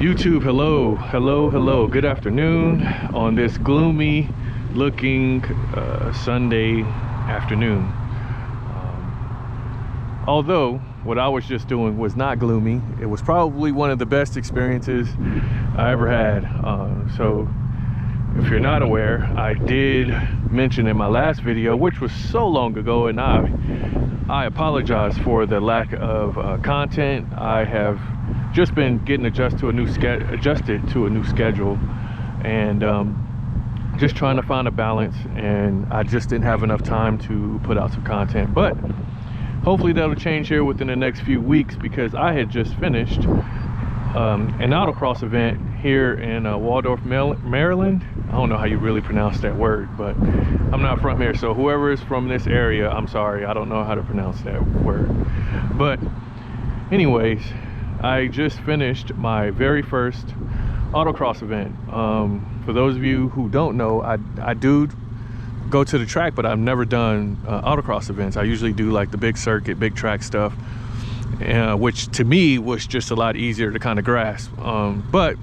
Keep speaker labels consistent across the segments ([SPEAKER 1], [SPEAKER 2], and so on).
[SPEAKER 1] YouTube, hello, good afternoon on this gloomy looking Sunday afternoon. Although what I was just doing was not gloomy, it was probably one of the best experiences I ever had. So if you're not aware, I did mention in my last video, which was so long ago, and I apologize for the lack of content. I have just been getting adjusted to a new schedule, and just trying to find a balance, and I just didn't have enough time to put out some content. But hopefully that'll change here within the next few weeks, because I had just finished an autocross event here in Waldorf, Maryland. I don't know how you really pronounce that word, but I'm not from here, so whoever is from this area, I'm sorry, I don't know how to pronounce that word. But anyways, I just finished my very first autocross event. For those of you who don't know, I do go to the track, but I've never done autocross events. I usually do like the big circuit, big track stuff, which to me was just a lot easier to kind of grasp. But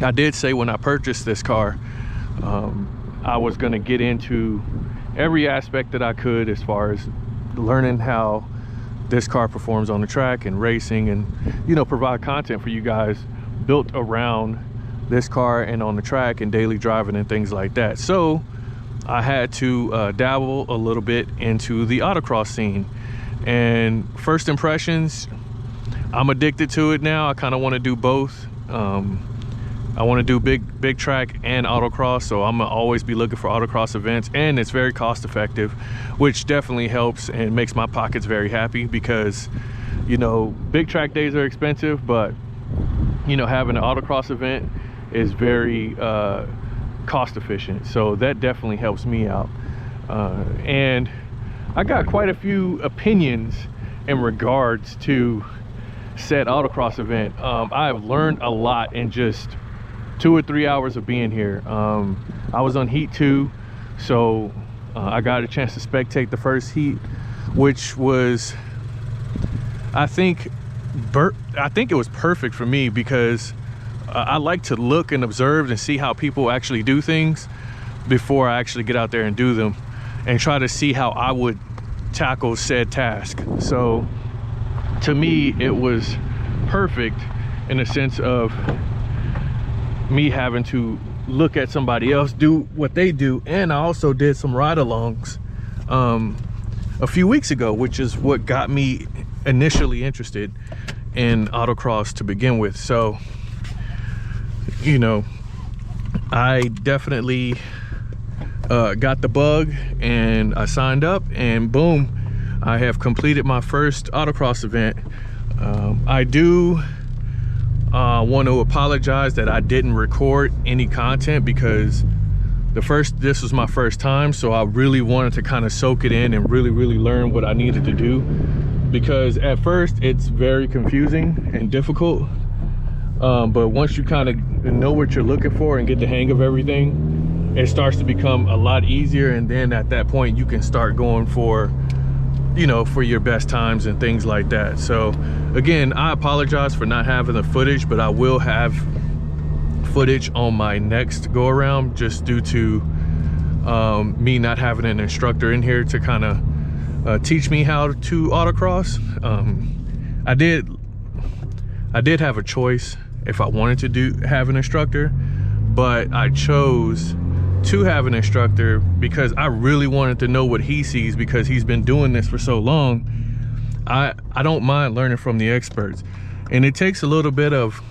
[SPEAKER 1] I did say when I purchased this car, I was going to get into every aspect that I could as far as learning how this car performs on the track and racing, and provide content for you guys built around this car and on the track and daily driving and things like that. So I had to dabble a little bit into the autocross scene, and first impressions, I'm addicted to it now. I kind of want to do both. I want to do big track and autocross, so I'm gonna always be looking for autocross events, and it's very cost effective, which definitely helps and makes my pockets very happy, because big track days are expensive, but having an autocross event is very cost efficient, so that definitely helps me out. And I got quite a few opinions in regards to said autocross event. I have learned a lot in just 2 or 3 hours of being here. I was on heat 2, so I got a chance to spectate the first heat, which was, I think it was perfect for me, because I like to look and observe and see how people actually do things before I actually get out there and do them, and try to see how I would tackle said task. So to me, it was perfect in the sense of me having to look at somebody else do what they do. And I also did some ride-alongs a few weeks ago, which is what got me initially interested in autocross to begin with. So I definitely got the bug, and I signed up, and boom, I have completed my first autocross event. I do want to apologize that I didn't record any content, because this was my first time, so I really wanted to kind of soak it in and really learn what I needed to do, because at first it's very confusing and difficult, but once you kind of know what you're looking for and get the hang of everything, it starts to become a lot easier. And then at that point you can start going for for your best times and things like that. So again, I apologize for not having the footage, but I will have footage on my next go around, just due to me not having an instructor in here to kind of teach me how to autocross. I did have a choice if I wanted to have an instructor, but I chose to have an instructor because I really wanted to know what he sees, because he's been doing this for so long. I don't mind learning from the experts, and it takes a little bit of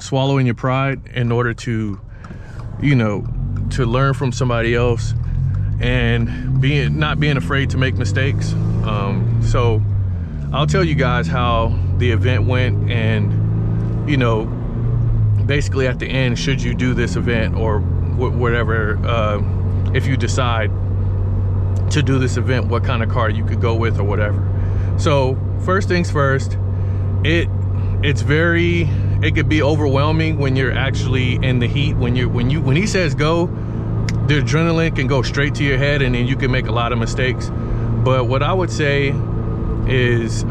[SPEAKER 1] swallowing your pride in order to to learn from somebody else, and not being afraid to make mistakes. So I'll tell you guys how the event went, and basically at the end, should you do this event or whatever, if you decide to do this event, what kind of car you could go with or whatever. So first things first, it could be overwhelming when you're actually in the heat. When he says go, the adrenaline can go straight to your head, and then you can make a lot of mistakes. But what I would say is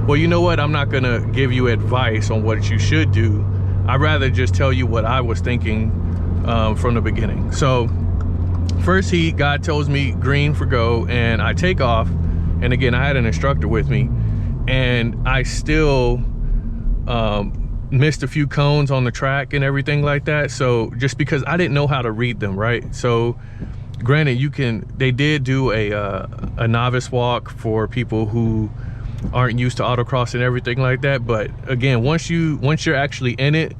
[SPEAKER 1] well, you know what, I'm not gonna give you advice on what you should do. I'd rather just tell you what I was thinking from the beginning. So first heat, God tells me green for go, and I take off. And again, I had an instructor with me, and I still missed a few cones on the track and everything like that. So just because I didn't know how to read them, right? So granted, they did do a novice walk for people who aren't used to autocross and everything like that. But again, once you're actually in it,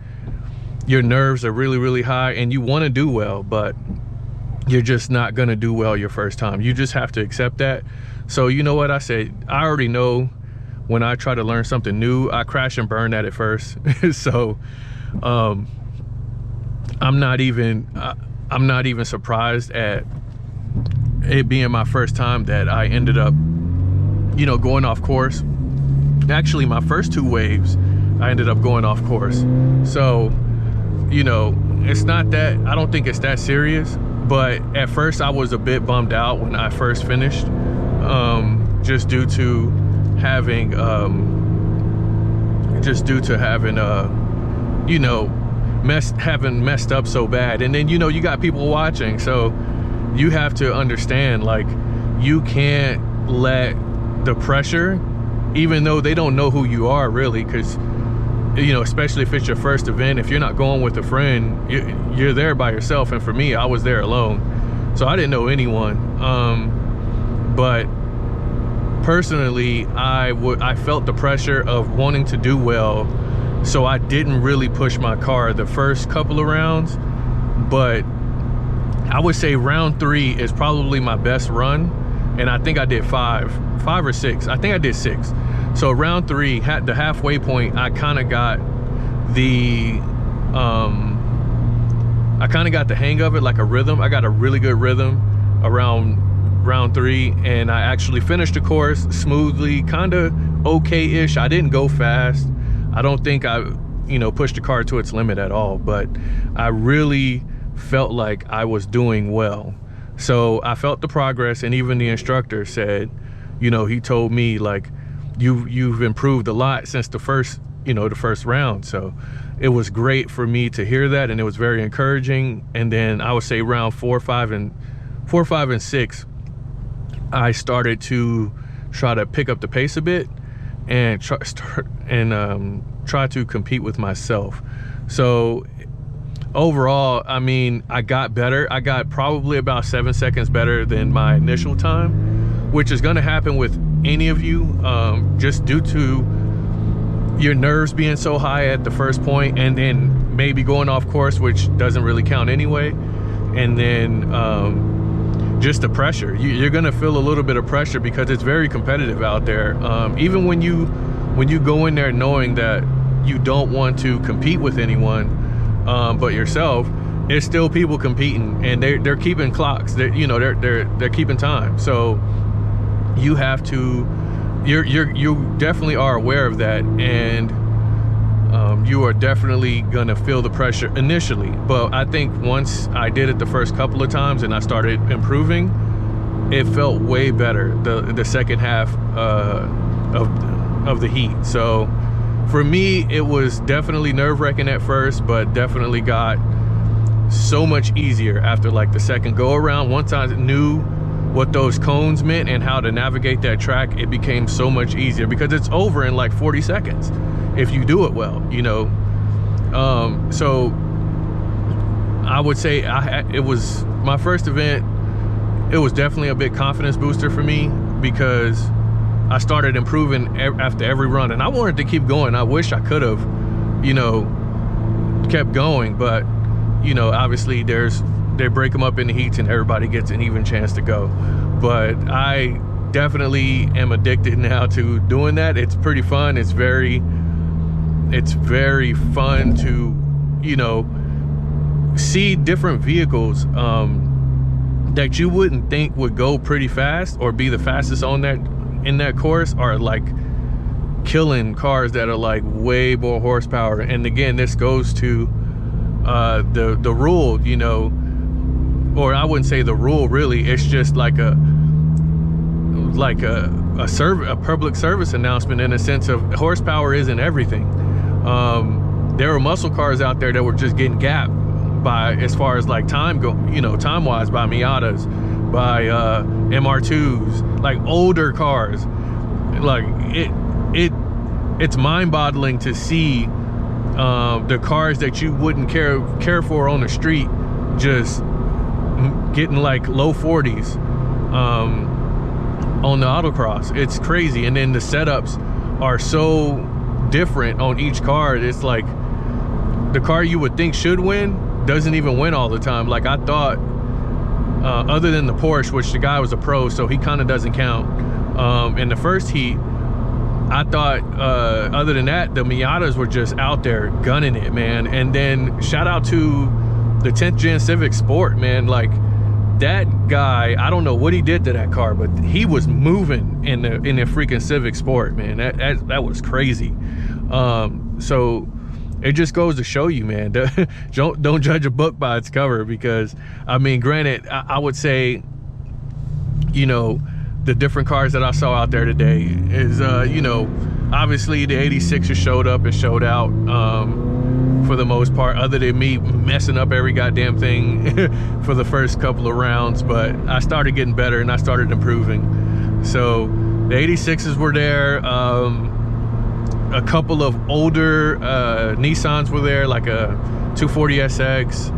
[SPEAKER 1] your nerves are really, really high, and you want to do well, but you're just not gonna do well your first time. You just have to accept that. So you know what I said? I already know when I try to learn something new, I crash and burn at it first. So I'm not even surprised at it being my first time that I ended up, you know, going off course. Actually, my first 2 waves, I ended up going off course. So, you know, it's not that, I don't think it's that serious, but at first I was a bit bummed out when I first finished, just due to having, you know, having messed up so bad. And then, you know, you got people watching, so you have to understand, like, you can't let the pressure, even though they don't know who you are really, because, you know, especially if it's your first event, if you're not going with a friend, you're there by yourself. And for me, I was there alone, so I didn't know anyone. But personally, I felt the pressure of wanting to do well, so I didn't really push my car the first couple of rounds. But I would say round 3 is probably my best run, and I think I did 5 or 6. I think I did 6. So round 3, the halfway point, I kind of got the hang of it, like a rhythm. I got a really good rhythm around round 3, and I actually finished the course smoothly, kind of okay-ish. I didn't go fast. I don't think I, you know, pushed the car to its limit at all, but I really felt like I was doing well. So I felt the progress, and even the instructor said, you know, he told me, like, you've improved a lot since the first round. So it was great for me to hear that, and it was very encouraging. And then I would say round 4, 5, and 6, I started to try to pick up the pace a bit and try to compete with myself. So overall, I mean, I got better. I got probably about 7 seconds better than my initial time, which is going to happen with any of you, just due to your nerves being so high at the first point, and then maybe going off course, which doesn't really count anyway, and then just the pressure. You're going to feel a little bit of pressure because it's very competitive out there. Even when you go in there knowing that you don't want to compete with anyone but yourself, it's still people competing, and they're keeping clocks. They're keeping time. So you have to, you definitely are aware of that, and you are definitely gonna feel the pressure initially. But I think once I did it the first couple of times and I started improving, it felt way better the second half of the heat. So for me, it was definitely nerve-wracking at first, but definitely got so much easier after like the second go around. Once I knew what those cones meant and how to navigate that track, it became so much easier, because it's over in like 40 seconds if you do it well, you know. So I would say it was my first event. It was definitely a big confidence booster for me, because I started improving after every run, and I wanted to keep going. I wish I could have, you know, kept going, but you know, obviously they break them up into heats and everybody gets an even chance to go. But I definitely am addicted now to doing that. It's pretty fun. It's very fun to, you know, see different vehicles that you wouldn't think would go pretty fast or be the fastest on that in that course, are like killing cars that are like way more horsepower. And again, this goes to the rule, you know, or I wouldn't say the rule really, it's just like a a public service announcement, in a sense of horsepower isn't everything. There were muscle cars out there that were just getting gapped by, as far as like time wise, by Miatas, by MR2s, like older cars. Like it's mind-boggling to see the cars that you wouldn't care for on the street just getting like low 40s on the autocross. It's crazy. And then the setups are so different on each car. It's like the car you would think should win doesn't even win all the time. Like I thought, other than the Porsche, which the guy was a pro, so he kind of doesn't count. In the first heat, I thought, other than that, the Miatas were just out there gunning it, man. And then shout out to the 10th gen Civic Sport, man. Like that guy, I don't know what he did to that car, but he was moving in the freaking Civic Sport, man. That was crazy. So it just goes to show you, man, don't judge a book by its cover, because I mean, granted, I would say, you know, the different cars that I saw out there today is, you know, obviously the 86ers showed up and showed out for the most part, other than me messing up every goddamn thing for the first couple of rounds. But I started getting better and I started improving. So the 86s were there. A couple of older Nissans were there, like a 240SX.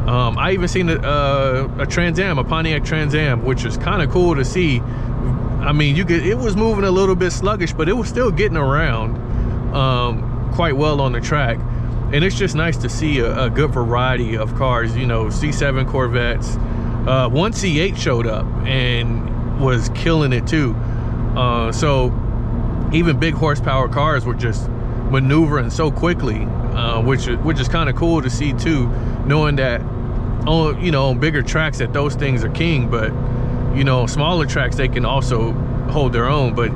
[SPEAKER 1] I even seen a Trans Am, a Pontiac Trans Am, which is kind of cool to see. I mean, it was moving a little bit sluggish, but it was still getting around quite well on the track. And it's just nice to see a good variety of cars, you know, C7 Corvettes. One C8 showed up and was killing it too. So even big horsepower cars were just maneuvering so quickly, which is kind of cool to see too, knowing that on bigger tracks that those things are king, but you know, smaller tracks they can also hold their own. But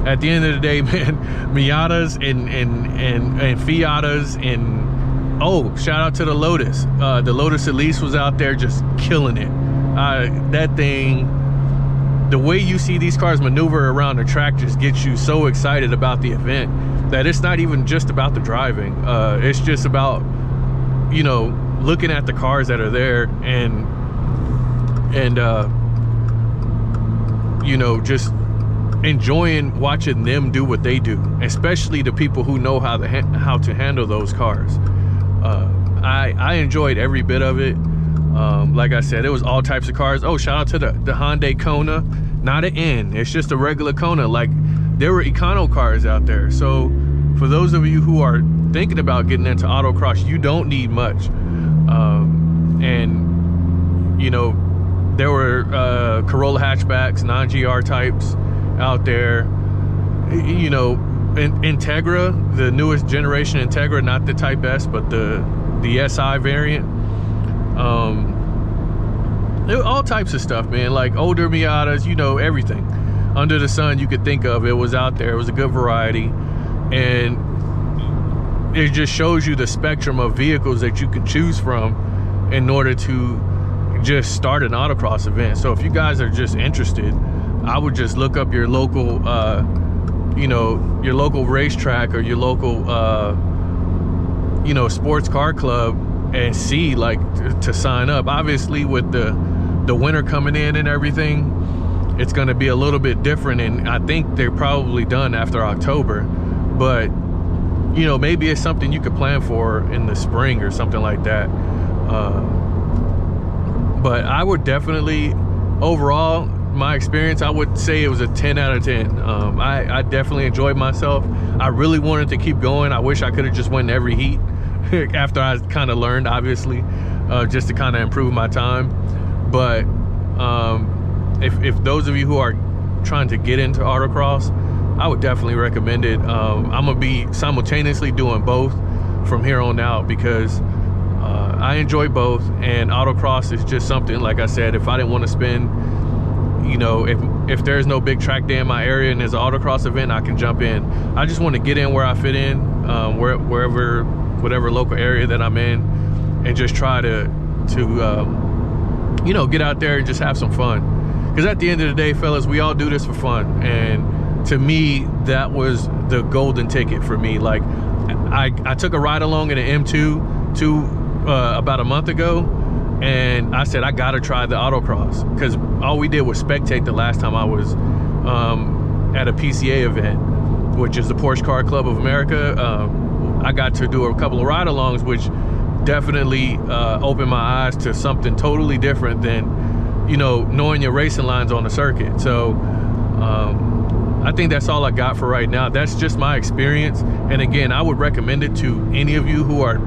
[SPEAKER 1] at the end of the day, man, Miatas and Fiatas, and oh, shout out to the Lotus. The Lotus Elise was out there just killing it. That thing, the way you see these cars maneuver around the track just gets you so excited about the event that it's not even just about the driving. It's just about, you know, looking at the cars that are there and you know, just enjoying watching them do what they do, especially the people who know how to handle those cars. I enjoyed every bit of it. Like I said, it was all types of cars. Oh, shout out to the Hyundai Kona, not an N, it's just a regular Kona. Like there were econo cars out there. So for those of you who are thinking about getting into autocross, you don't need much. And you know, there were Corolla hatchbacks, non-GR types out there. You know, Integra, the newest generation Integra, not the Type S, but the SI variant. All types of stuff, man. Like older Miatas, you know, everything under the sun you could think of, it was out there. It was a good variety, and it just shows you the spectrum of vehicles that you can choose from in order to just start an autocross event. So if you guys are just interested, I would just look up your local you know, your local racetrack or your local you know, sports car club and see, like, to sign up. Obviously with the winter coming in and everything, it's going to be a little bit different, and I think they're probably done after October. But you know, maybe it's something you could plan for in the spring or something like that. But I would definitely, overall, my experience, I would say it was a 10 out of 10. I definitely enjoyed myself. I really wanted to keep going. I wish I could have just won every heat after I kind of learned, obviously, just to kind of improve my time. But if those of you who are trying to get into autocross, I would definitely recommend it. I'm gonna be simultaneously doing both from here on out, because I enjoy both, and autocross is just something, like I said, if I didn't want to spend, you know, if there's no big track day in my area and there's an autocross event, I can jump in. I just want to get in where I fit in, whatever local area that I'm in, and just try to you know, get out there and just have some fun. Because at the end of the day, fellas, we all do this for fun, and to me, that was the golden ticket for me. Like, I took a ride along in an M2 about a month ago, and I said I gotta try the autocross, because all we did was spectate the last time I was at a PCA event, which is the Porsche Car Club of America. I got to do a couple of ride-alongs, which definitely opened my eyes to something totally different than, you know, knowing your racing lines on the circuit. So I think that's all I got for right now. That's just my experience. And again, I would recommend it to any of you who are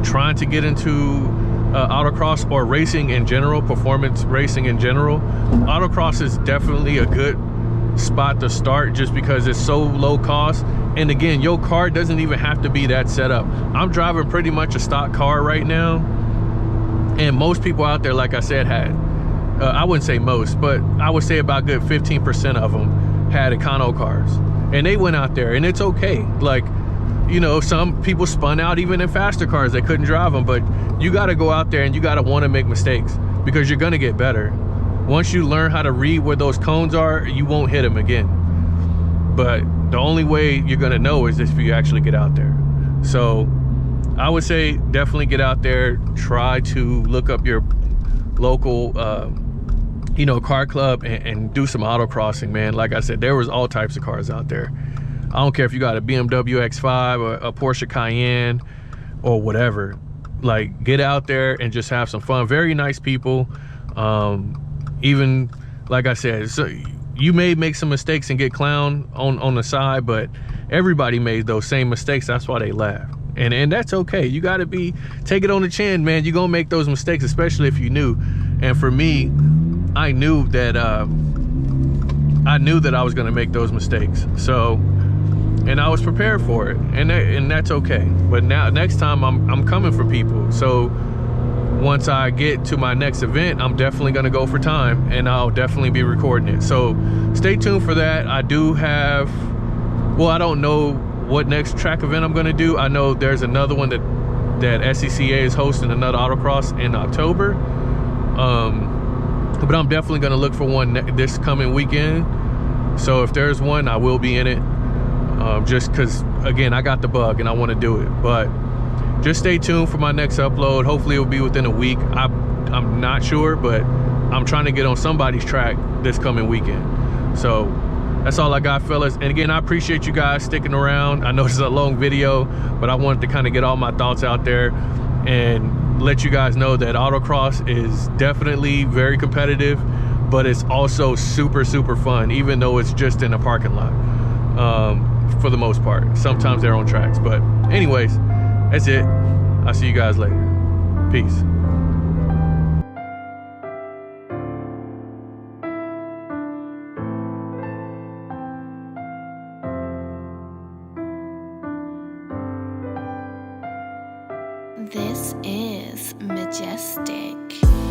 [SPEAKER 1] trying to get into autocross or racing in general, performance racing in general. Autocross is definitely a good spot to start, just because it's so low cost. And again, your car doesn't even have to be that set up. I'm driving pretty much a stock car right now, and most people out there, like I said, had I wouldn't say most, but I would say about good 15% of them had Econo cars, and they went out there, and it's okay. Like, you know, some people spun out even in faster cars. They couldn't drive them, but you got to go out there and you got to want to make mistakes, because you're going to get better. Once you learn how to read where those cones are, you won't hit them again. But the only way you're going to know is if you actually get out there. So I would say definitely get out there, try to look up your local you know, car club, and do some autocrossing, man. Like I said, there was all types of cars out there. I don't care if you got a BMW X5 or a Porsche Cayenne or whatever. Like, get out there and just have some fun. Very nice people. Even like I said, so you may make some mistakes and get clowned on the side, but everybody made those same mistakes. That's why they laugh, and that's okay. You got to take it on the chin, man. You're gonna make those mistakes, especially if you knew. And for me, I knew that I was gonna make those mistakes. So, and I was prepared for it, and that's okay. But now, next time, I'm coming for people. So once I get to my next event, I'm definitely gonna go for time, and I'll definitely be recording it. So stay tuned for that. I do have, well, I don't know what next track event I'm gonna do. I know there's another one that SCCA is hosting, another autocross in October. But I'm definitely gonna look for one this coming weekend. So if there's one, I will be in it. Just cause, again, I got the bug and I wanna do it. But just stay tuned for my next upload. Hopefully it'll be within a week. I'm not sure, but I'm trying to get on somebody's track this coming weekend. So that's all I got, fellas. And again, I appreciate you guys sticking around. I know this is a long video, but I wanted to kind of get all my thoughts out there and let you guys know that autocross is definitely very competitive, but it's also super, super fun, even though it's just in a parking lot, for the most part. Sometimes they're on tracks, but anyways, that's it. I'll see you guys later. Peace.
[SPEAKER 2] This is Majestic.